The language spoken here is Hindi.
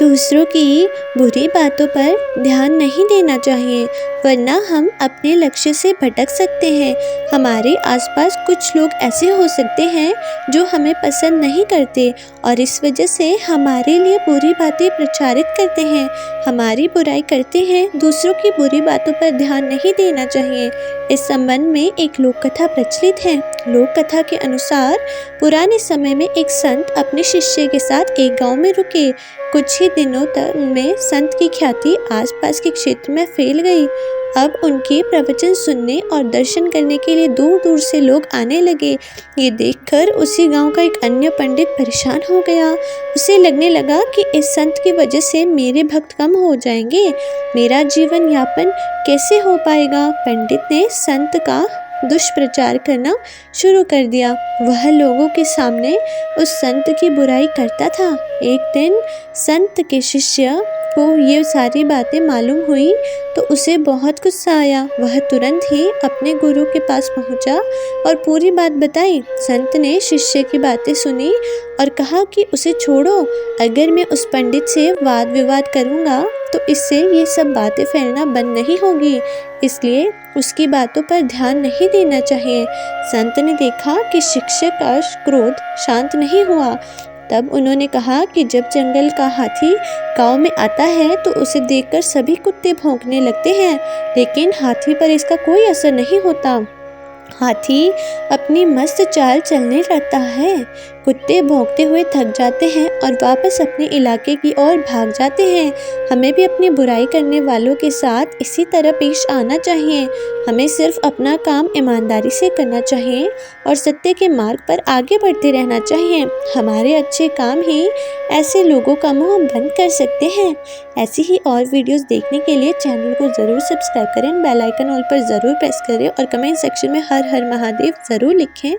दूसरों की बुरी बातों पर ध्यान नहीं देना चाहिए, वरना हम अपने लक्ष्य से भटक सकते हैं। हमारे आसपास कुछ लोग ऐसे हो सकते हैं जो हमें पसंद नहीं करते और इस वजह से हमारे लिए बुरी बातें प्रचारित करते हैं, हमारी बुराई करते हैं। दूसरों की बुरी बातों पर ध्यान नहीं देना चाहिए। इस संबंध में एक लोक कथा प्रचलित है। लोक कथा के अनुसार पुराने समय में एक संत अपने शिष्य के साथ एक गांव में रुके। कुछ ही दिनों तक में संत की ख्याति आसपास के क्षेत्र में फैल गई। अब उनके प्रवचन सुनने और दर्शन करने के लिए दूर दूर से लोग आने लगे। ये देखकर उसी गांव का एक अन्य पंडित परेशान हो गया। उसे लगने लगा कि इस संत की वजह से मेरे भक्त कम हो जाएंगे, मेरा जीवन यापन कैसे हो पाएगा। पंडित ने संत का दुष्प्रचार करना शुरू कर दिया। वह लोगों के सामने उस संत की बुराई करता था। एक दिन संत के शिष्य को ये सारी बातें मालूम हुई तो उसे बहुत गुस्सा आया। वह तुरंत ही अपने गुरु के पास पहुंचा और पूरी बात बताई। संत ने शिष्य की बातें सुनी और कहा कि उसे छोड़ो, अगर मैं उस पंडित से वाद विवाद करूंगा तो इससे ये सब बातें फैलना बंद नहीं होगी, इसलिए उसकी बातों पर ध्यान नहीं देना चाहिए। संत ने देखा कि शिक्षक का क्रोध शांत नहीं हुआ। तब उन्होंने कहा कि जब जंगल का हाथी गांव में आता है तो उसे देखकर सभी कुत्ते भौंकने लगते हैं, लेकिन हाथी पर इसका कोई असर नहीं होता। हाथी अपनी मस्त चाल चलने लगता है, कुत्ते भौंकते हुए थक जाते हैं और वापस अपने इलाके की ओर भाग जाते हैं। हमें भी अपनी बुराई करने वालों के साथ इसी तरह पेश आना चाहिए। हमें सिर्फ अपना काम ईमानदारी से करना चाहिए और सत्य के मार्ग पर आगे बढ़ते रहना चाहिए। हमारे अच्छे काम ही ऐसे लोगों का मुंह बंद कर सकते हैं। ऐसी ही और वीडियोस देखने के लिए चैनल को ज़रूर सब्सक्राइब करें, बेल आइकन ऑल पर ज़रूर प्रेस करें और कमेंट सेक्शन में हर हर महादेव ज़रूर लिखें।